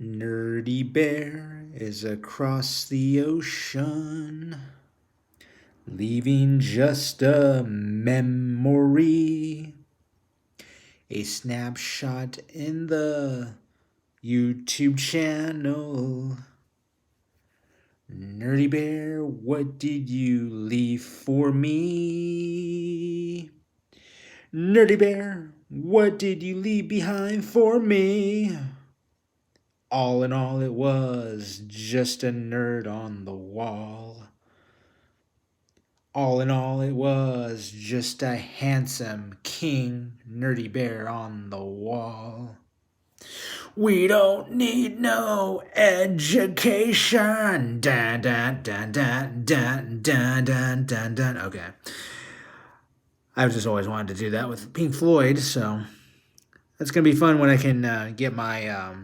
Nerdy Bear is across the ocean, leaving just a memory, a snapshot in the YouTube channel. Nerdy Bear, what did you leave for me? Nerdy Bear, what did you leave behind for me? All in all, it was just a nerd on the wall. All in all, it was just a handsome king nerdy bear on the wall. We don't need no education. Dun, dun, dun, dun, dun, dun, dun, dun, dun. Okay. I've just always wanted to do that with Pink Floyd, so that's going to be fun when I can get my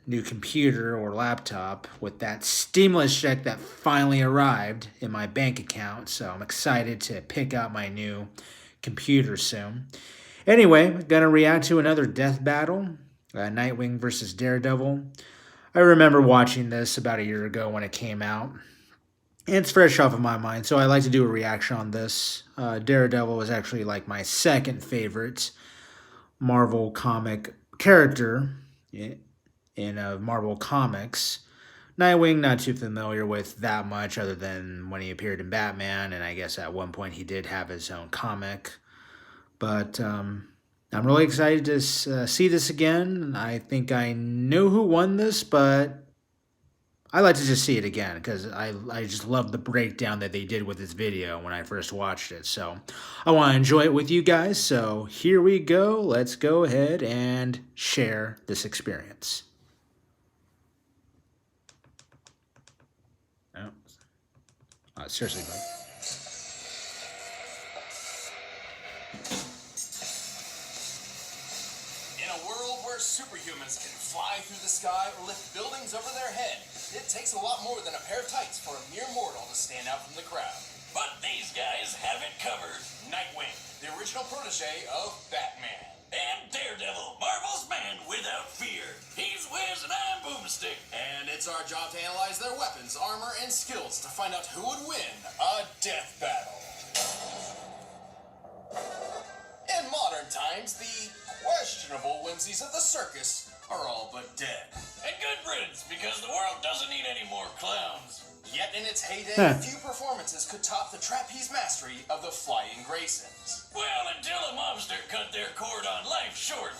new computer or laptop with that stimulus check that finally arrived in my bank account. So I'm excited to pick out my new computer soon. Anyway, going to react to another death battle, Nightwing versus Daredevil. I remember watching this about a year ago when it came out. It's fresh off of my mind, so I like to do a reaction on this. Daredevil was actually like my second favorite Marvel comic character in Marvel Comics. Nightwing, not too familiar with that much other than when he appeared in Batman, and I guess at one point he did have his own comic. But I'm really excited to see this again. I think I know who won this, but I like to just see it again because I just love the breakdown that they did with this video when I first watched it. So I want to enjoy it with you guys. So here we go. Let's go ahead and share this experience. Seriously, bud. In a world where superhumans can fly through the sky or lift buildings over their head, it takes a lot more than a pair of tights for a mere mortal to stand out from the crowd. But these guys have it covered. Nightwing, the original protege of Batman. And Daredevil, Marvel's man without fear. He's Wiz and I'm Boomstick. And it's our job to analyze their weapons, armor, and skills to find out who would win a death battle. In modern times, the questionable whimsies of the circus are all but dead. And good riddance, because the world doesn't need any more clowns. Yet in its heyday, few performances could top the trapeze mastery of the Flying Graysons. Well, until a mobster cut their cord on life short.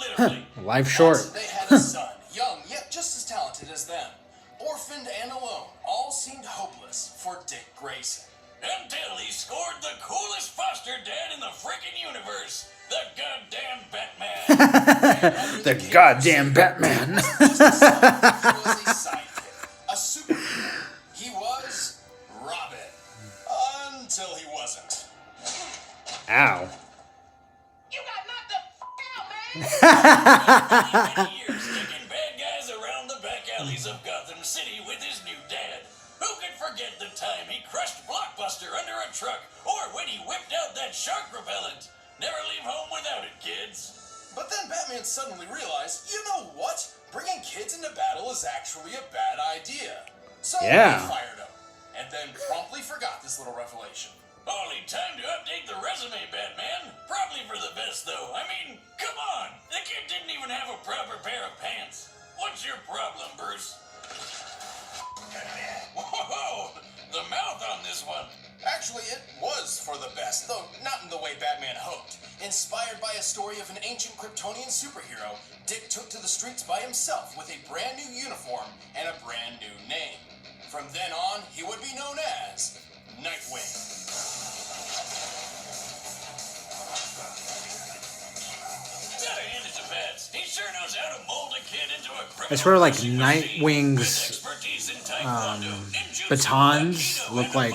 Literally. Life short. Once they had a son, young yet just as talented as them. Orphaned and alone, all seemed hopeless for Dick Grayson. Until he scored the coolest foster dad in the freaking universe. The goddamn Batman. The goddamn Batman. He was a sidekick, a superhero. He was Robin. Until he wasn't. Ow. You got knocked the out, man! Many years taking bad guys around the back alleys of Gotham City with his new dad. Who could forget the time he crushed Blockbuster under a truck, or when he whipped out that shark repellent? Never leave home without it, kids. But then Batman suddenly realized, you know what? Bringing kids into battle is actually a bad idea. So he fired him, and then promptly forgot this little revelation. Only time to update the resume, Batman. Probably for the best, though. I mean, come on. The kid didn't even have a proper pair of pants. What's your problem, Bruce? Whoa! The mouth on this one. Actually, it was for the best, though not in the way Batman hoped. Inspired by a story of an ancient Kryptonian superhero, Dick took to the streets by himself with a brand new uniform and a brand new name. From then on, he would be known as Nightwing. Gotta hand it to Bats. He sure knows how to mold a kid into a criminal. I swear, like Nightwing's batons look like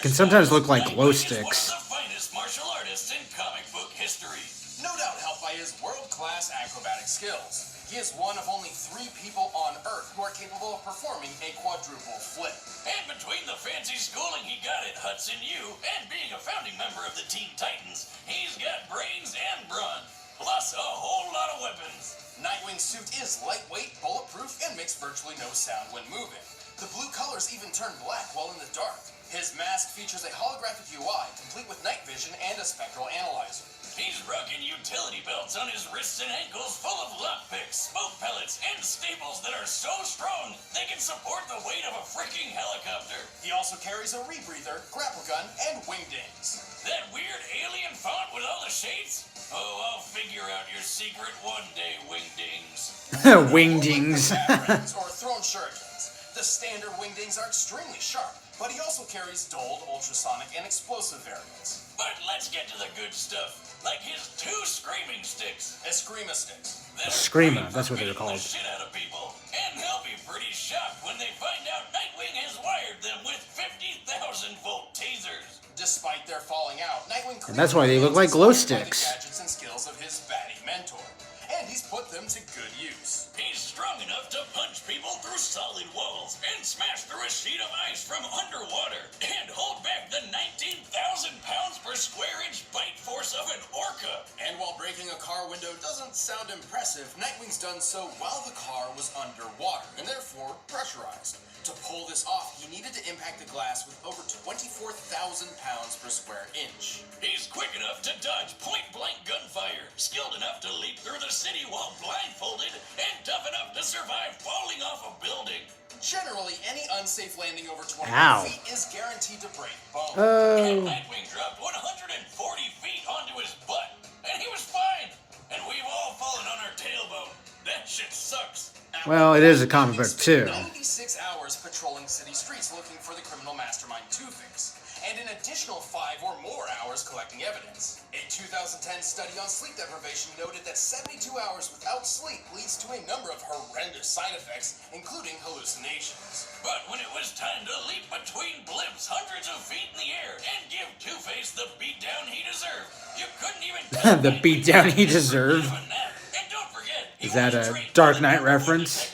can sometimes look like glow sticks. One of the finest martial artists in comic book history. No doubt helped by his world-class acrobatic skills. He is one of only 3 people on Earth who are capable of performing a quadruple flip. And between the fancy schooling he got at Hudson U and being a founding member of the Teen Titans, he's got brains and brawn, plus a whole lot of weapons. Nightwing's suit is lightweight, bulletproof, and makes virtually no sound when moving. The blue colors even turn black while in the dark. His mask features a holographic UI, complete with night vision and a spectral analyzer. He's rocking utility belts on his wrists and ankles full of lockpicks, smoke pellets, and staples that are so strong they can support the weight of a freaking helicopter. He also carries a rebreather, grapple gun, and wingdings. That weird alien font with all the shapes? Oh, I'll figure out your secret one day, Wingdings. Wingdings. Or thrown shurikens. The standard wingdings are extremely sharp, but he also carries dulled, ultrasonic, and explosive variants. But let's get to the good stuff, like his 2 screaming sticks. Eskrima sticks. Screamer, that's what they're called. The shit out of people. And they'll be pretty shocked when they find out Nightwing has wired them with 50,000-volt tasers. Despite their falling out, Nightwing And that's why they look like glow inspired by the sticks. gadgets and skills of his baddie mentor, and he's put them to good use. He's strong enough to punch people through solid walls and smash through a sheet of ice from underwater and hold back the 19,000 pounds per square inch bite force of an orca. And while breaking a car window doesn't sound impressive, Nightwing's done so while the car was underwater and therefore pressurized. To pull this off, he needed to impact the glass with over 24,000 pounds per square inch. He's quick enough to dodge point-blank gunfire, skilled enough to leap through the city while blindfolded, and tough enough to survive falling off a building. Generally, any unsafe landing over 20 Ow. feet is guaranteed to break bone. And Oh. Nightwing dropped 140 feet onto his butt, and he was fine. And we've all fallen on our tailbone. That shit sucks. Well, it is a comic book too. 96 hours patrolling city streets looking for the criminal mastermind Two-Face, and an additional 5 or more hours collecting evidence. A 2010 study on sleep deprivation noted that 72 hours without sleep leads to a number of horrendous side effects, including hallucinations. But when it was time to leap between blimps hundreds of feet in the air and give Two-Face the beatdown he deserved, you couldn't even The beatdown he deserved. And don't forget, Is that a Dark Knight reference?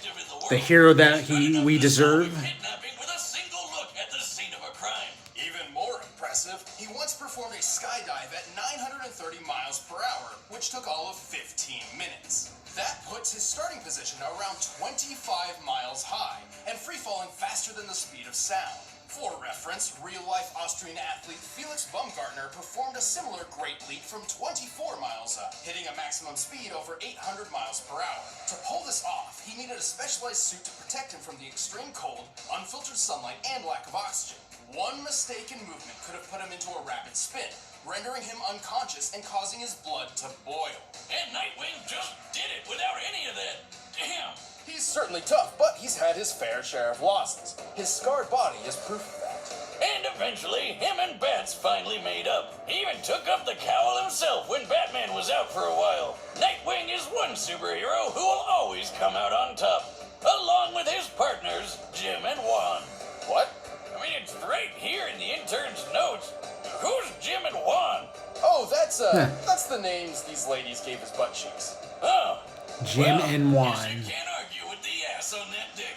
The hero that we deserve? Kidnapping with a single look at the scene of a crime. Even more impressive, he once performed a skydive at 930 miles per hour, which took all of 15 minutes. That puts his starting position around 25 miles high, and free-falling faster than the speed of sound. For reference, real-life Austrian athlete Felix Baumgartner performed a similar great leap from 24 miles up, hitting a maximum speed over 800 miles per hour. To pull this off, he needed a specialized suit to protect him from the extreme cold, unfiltered sunlight, and lack of oxygen. One mistake in movement could have put him into a rapid spin, rendering him unconscious and causing his blood to boil. And Nightwing just did it without any of that. Damn. He's certainly tough, but he's had his fair share of losses. His scarred body is proof of that. And eventually, him and Bats finally made up. He even took up the cowl himself when Batman was out for a while. Nightwing is one superhero who will always come out on top, along with his partners, Jim and Juan. What? I mean, it's right here in the intern's notes. Who's Jim and Juan? Oh, that's the names these ladies gave his butt cheeks. Oh. Jim Well, and guess Juan. you can't argue with the ass on that dick.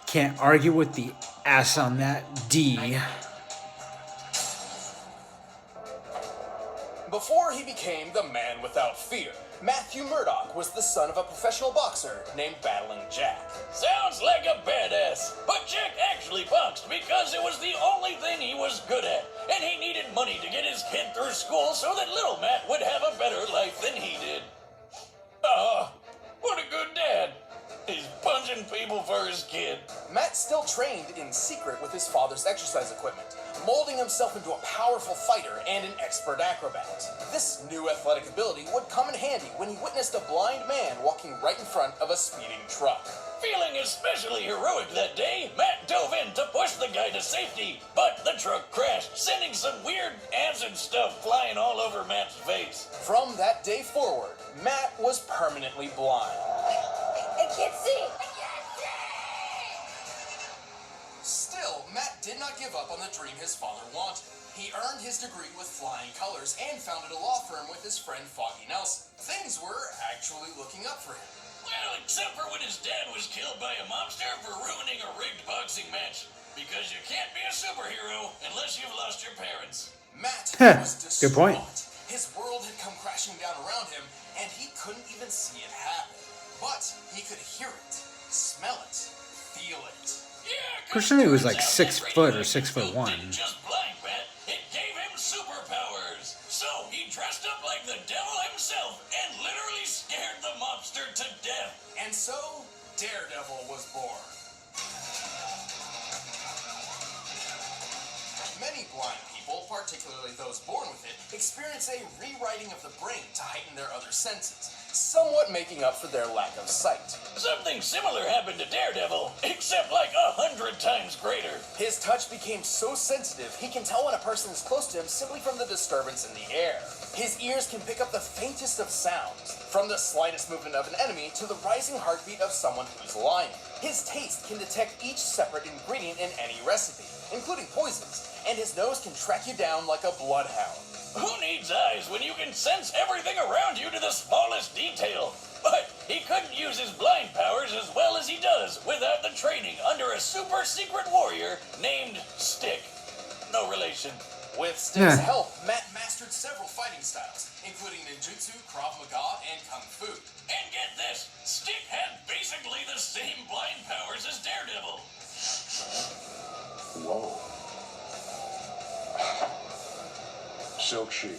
Can't argue with the ass on that D. Before he became the man without fear, Matthew Murdoch was the son of a professional boxer named Battling Jack. Sounds like a badass. But Jack actually boxed because it was the only thing he was good at. And he needed money to get his kid through school so that little Matt would have a better life than he did. Oh, what a good dad. He's punching people for his kid. Matt still trained in secret with his father's exercise equipment, molding himself into a powerful fighter and an expert acrobat. This new athletic ability would come in handy when he witnessed a blind man walking right in front of a speeding truck. Feeling especially heroic that day, Matt dove in to push the guy to safety, but the truck crashed, sending some weird acid stuff flying all over Matt's face. From that day forward, Matt was permanently blind. I can't see! Still, Matt did not give up on the dream his father wanted. He earned his degree with flying colors and founded a law firm with his friend Foggy Nelson. Things were actually looking up for him. Well, except for when his dad was killed by a mobster for ruining a rigged boxing match. Because you can't be a superhero unless you've lost your parents. Matt was Good distraught. point. His world had come crashing down around him, and he couldn't even see it happen. But he could hear it, smell it, feel it. Personally, it was like 6 foot or 6'1". Didn't just blind Matt, it gave him superpowers. So he dressed up like the devil himself and literally scared the mobster to death. And so, Daredevil was born. Many blind people, particularly those born with it, experience a rewriting of the brain to heighten their other senses, somewhat making up for their lack of sight. Something similar happened to Daredevil, except like 100 times greater. His touch became so sensitive, he can tell when a person is close to him simply from the disturbance in the air. His ears can pick up the faintest of sounds, from the slightest movement of an enemy to the rising heartbeat of someone who's lying. His taste can detect each separate ingredient in any recipe, including poisons, and his nose can track you down like a bloodhound. Who needs eyes when you can sense everything around you to the smallest detail? But he couldn't use his blind powers as well as he does without the training under a super secret warrior named Stick. No relation. With Stick's help, Matt mastered several fighting styles, including ninjutsu, Krav Maga, and Kung Fu. And get this, Stick had basically the same blind powers as Daredevil. Whoa. Silk sheet.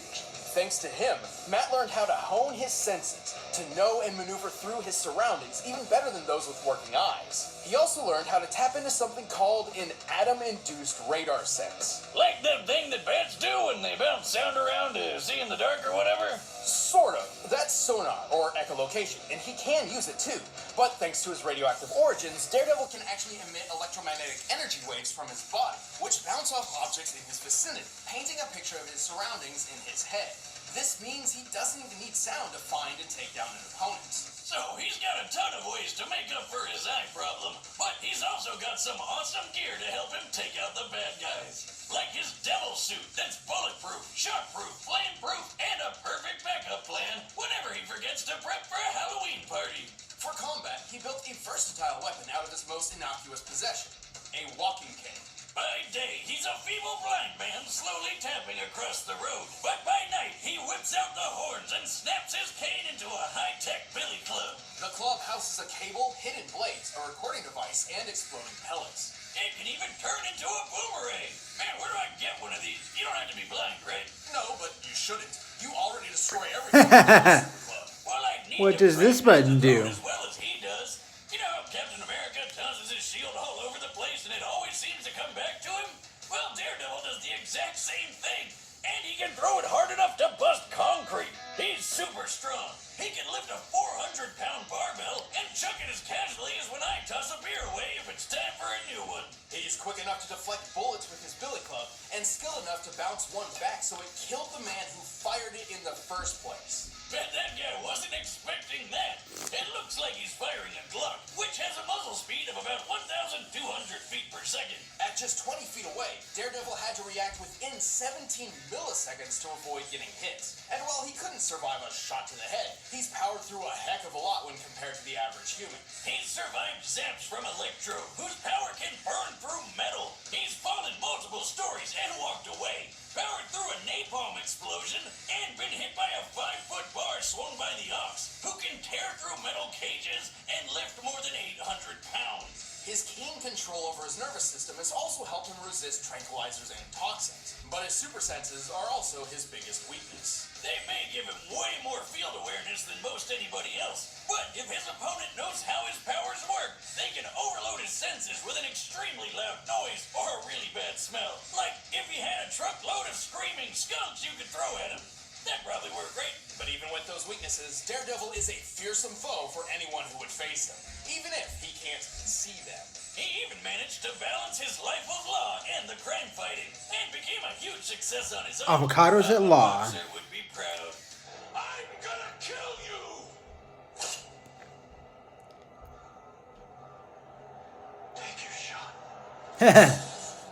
Thanks to him, Matt learned how to hone his senses, to know and maneuver through his surroundings even better than those with working eyes. He also learned how to tap into something called an atom-induced radar sense. Like the thing that bats do when they bounce sound around to see in the dark or whatever? Sort of. That's sonar, or echolocation, and he can use it too. But thanks to his radioactive origins, Daredevil can actually emit electromagnetic energy waves from his body, which bounce off objects in his vicinity, painting a picture of his surroundings in his head. This means he doesn't even need sound to find and take down an opponent. So he's got a ton of ways to make up for his eye problem, but he's also got some awesome gear to help him take out the bad guys. Like his devil suit that's bulletproof, shockproof, flameproof, and a perfect backup plan whenever he forgets to prep for a Halloween party. For combat, he built a versatile weapon out of his most innocuous possession, a walking cane. By day, he's a feeble blind man slowly tapping across the road. But by night, he whips out the horns and snaps his cane into a high-tech billy club. The club houses a cable, hidden blades, a recording device, and exploding pellets. It can even turn into a boomerang. Man, where do I get one of these? You don't have to be blind, right? No, but you shouldn't. You already destroy everything in the club. Well, I need What to does this practice button the do? road as well as he does. You know how Captain America tosses his shield all over the place and it always seems to come back to him? Well, Daredevil does the exact same thing. And he can throw it hard enough to bust concrete. He's super strong. He can lift a 400-pound barbell and chuck it as casually as when I toss a beer away if it's time for a new one. He's quick enough to deflect bullets with his billy club, and skilled enough to bounce one back so it killed the man who fired it in the first place. Bet that guy wasn't expecting that. It looks like he's firing a Glock, which has a muzzle speed of about 1,200 feet per second. At just 20 feet away, Daredevil had to react within 17 milliseconds to avoid getting hit. And while he couldn't survive a shot to the head, he's powered through a heck of a lot when compared to the average human. He's survived zaps from Electro, whose power can burn through metal. He's fallen multiple stories and walked away, powered through a napalm explosion, and been hit by a 5-foot bar swung by the ox, who can tear through metal cages and lift more than 800 pounds. His keen control over his nervous system has also helped him resist tranquilizers and toxins, but his super senses are also his biggest weakness. They may give him way more field awareness than most anybody else, but if his opponent knows how his powers work, they can overload his senses with an extremely loud noise or a really bad smell. Like if he had a truckload of screaming skunks you could throw at him. That probably worked great. But even with those weaknesses, Daredevil is a fearsome foe for anyone who would face him, even if he can't see them. He even managed to balance his life of law and the crime fighting, and became a huge success on his own. Avocados at law. Officer would be proud. I'm gonna kill you! Take your shot.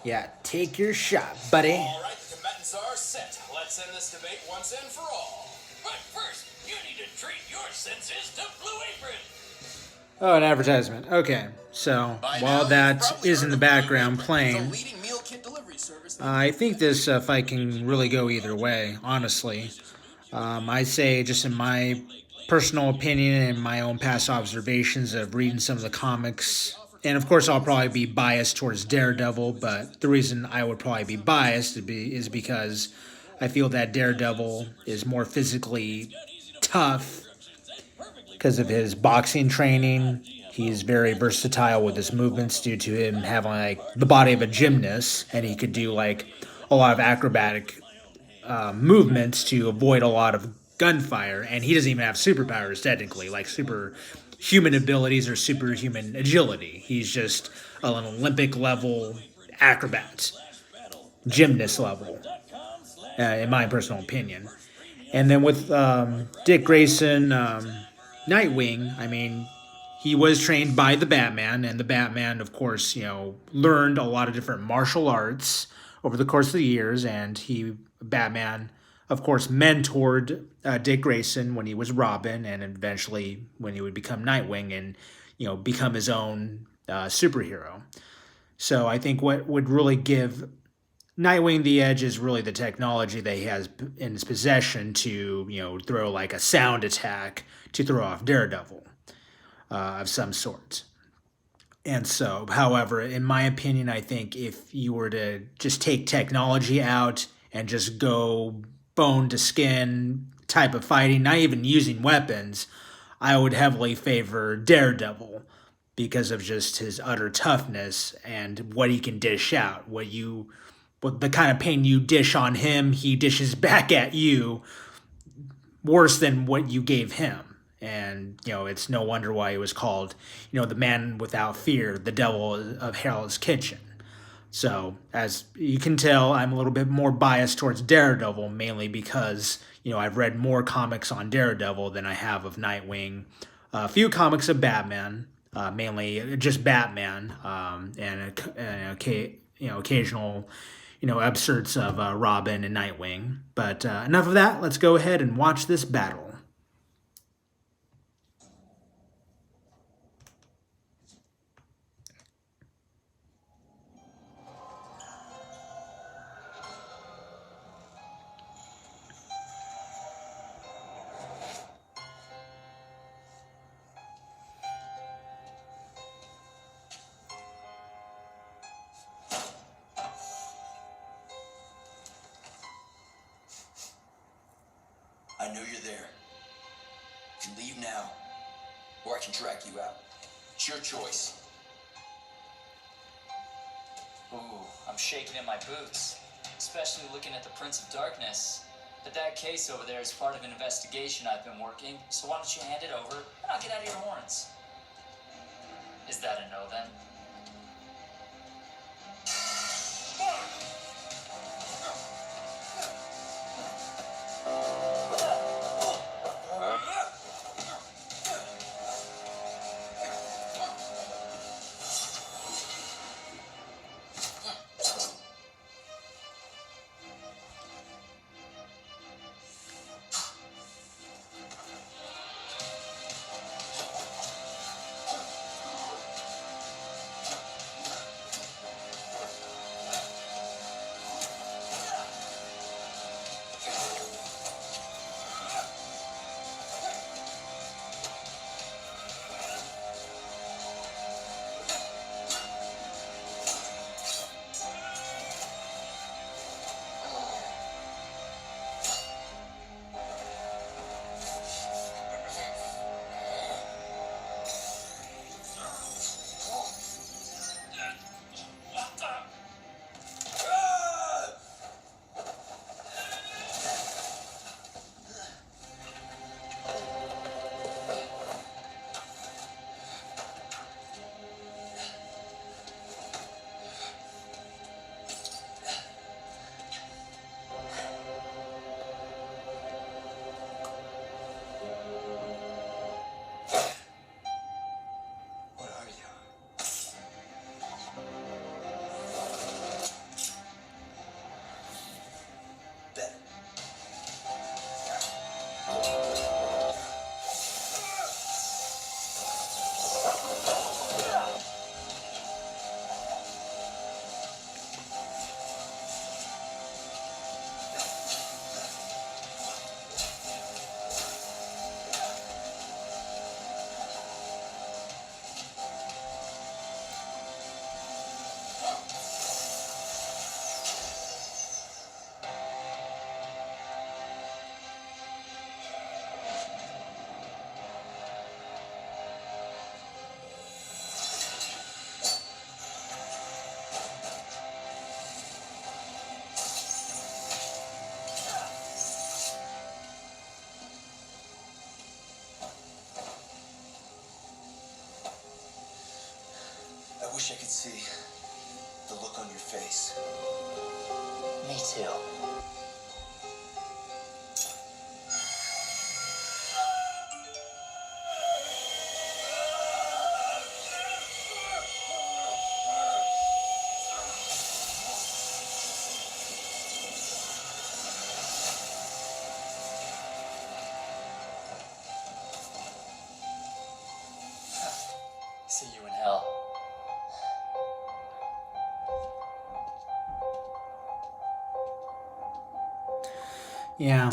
Yeah, take your shot, buddy. All right, the combatants are set. Let's end this debate once and for all. But first, you need to treat your senses to Blue Apron. Oh, an advertisement. Okay, so By now, while you've that probably is in heard the of Blue background Apron, playing, the leading meal kit delivery service. I think this fight can really go either way, honestly. I say, just in my personal opinion and my own past observations of reading some of the comics, and of course, I'll probably be biased towards Daredevil, but the reason I would probably be biased is because I feel that Daredevil is more physically tough because of his boxing training. He's very versatile with his movements due to him having like the body of a gymnast, and he could do like a lot of acrobatic movements to avoid a lot of gunfire. And he doesn't even have superpowers technically, like superhuman abilities or superhuman agility. He's just an Olympic level acrobat, gymnast level, in my personal opinion. And then with Dick Grayson, Nightwing, I mean, he was trained by the Batman, and the Batman, of course, learned a lot of different martial arts over the course of the years, and Batman, of course, mentored Dick Grayson when he was Robin, and eventually when he would become Nightwing and, become his own superhero. So I think what would really give Nightwing the edge is really the technology that he has in his possession to, throw like a sound attack to throw off Daredevil of some sort. And so, however, in my opinion, I think if you were to just take technology out and just go bone to skin type of fighting, not even using weapons, I would heavily favor Daredevil because of just his utter toughness and what he can dish out. What the kind of pain you dish on him, he dishes back at you worse than what you gave him. And, it's no wonder why he was called, the man without fear, the devil of Hell's Kitchen. So, as you can tell, I'm a little bit more biased towards Daredevil, mainly because, I've read more comics on Daredevil than I have of Nightwing. A few comics of Batman, mainly just Batman, occasional, absurds of Robin and Nightwing. But enough of that. Let's go ahead and watch this battle. I know you're there. You can leave now, or I can track you out. It's your choice. Ooh, I'm shaking in my boots, especially looking at the Prince of Darkness. But that case over there is part of an investigation I've been working, so why don't you hand it over, and I'll get out of your horns. Is that a no then? wish I could see the look on your face. Me too. See you in hell. Yeah,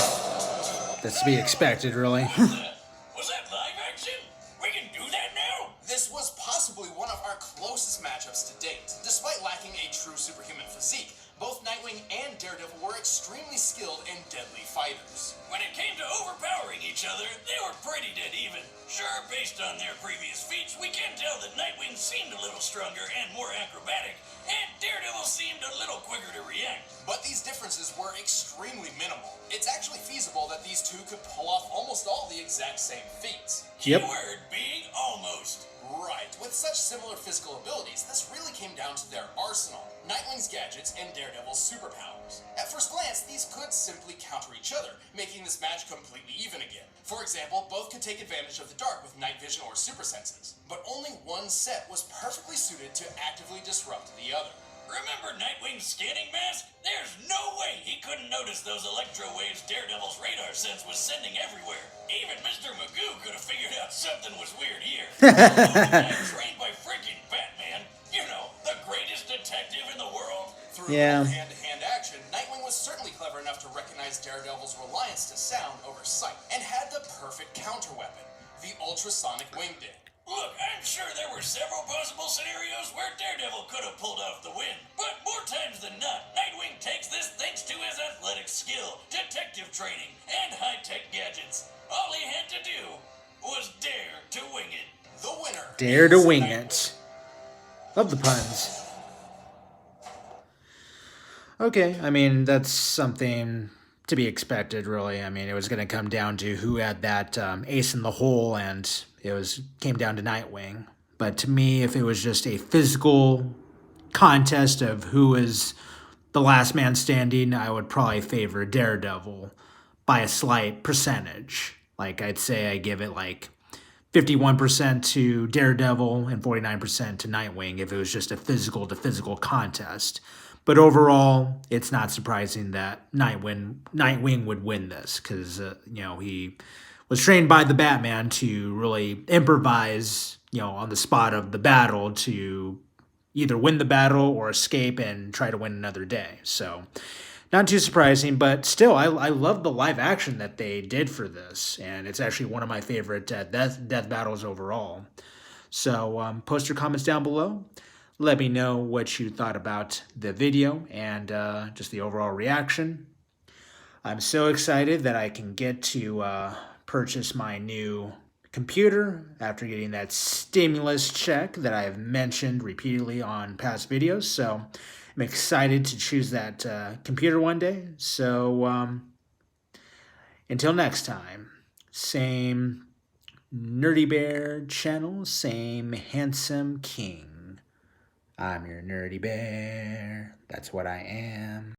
that's to be expected, really. Was that live action? We can do that now? This was possibly one of our closest matchups to date. Despite lacking a true superhuman physique, both Nightwing and Daredevil were extremely skilled and deadly fighters. When it came to overpowering each other, they were pretty dead even. Sure, based on their previous feats, we can tell that Nightwing seemed a little stronger and more acrobatic, and Daredevil seemed a little quicker to react. But these differences were extremely minimal. It's actually feasible that these two could pull off almost all the exact same feats. Yep. Keyword being almost. Right, with such similar physical abilities, this really came down to their arsenal. Nightwing's gadgets and Daredevil's superpowers. At first glance, these could simply counter each other, making this match completely even again. For example, both could take advantage of the dark with night vision or super senses, but only one set was perfectly suited to actively disrupt the other. Remember Nightwing's scanning mask? There's no way he couldn't notice those electro waves Daredevil's radar sense was sending everywhere. Even Mr. Magoo could have figured out something was weird here. Trained by freaking Batman. You know, the greatest detective in the world. Through Yeah. hand-to-hand action, Nightwing was certainly clever enough to recognize Daredevil's reliance to sound over sight, and had the perfect counterweapon, the ultrasonic wingding. Look, I'm sure there were several possible scenarios where Daredevil could have pulled off the win, but more times than not, Nightwing takes this thanks to his athletic skill, detective training, and high-tech gadgets. All he had to do was dare to wing it. The winner. Dare to is wing Nightwing. it. Love the puns. Okay, I mean, that's something to be expected, really. I mean, it was going to come down to who had that ace in the hole, and came down to Nightwing. But to me, if it was just a physical contest of who is the last man standing, I would probably favor Daredevil by a slight percentage. Like, I'd say I give it like 51% to Daredevil and 49% to Nightwing if it was just a physical to physical contest. But overall, it's not surprising that Nightwing would win this because, he was trained by the Batman to really improvise, on the spot of the battle to either win the battle or escape and try to win another day. So not too surprising, but still, I love the live action that they did for this. And it's actually one of my favorite death battles overall. So post your comments down below. Let me know what you thought about the video and just the overall reaction. I'm so excited that I can get to purchase my new computer after getting that stimulus check that I have mentioned repeatedly on past videos. So I'm excited to choose that computer one day. So until next time, same Nerdy Bear channel, same handsome king. I'm your nerdy bear. That's what I am.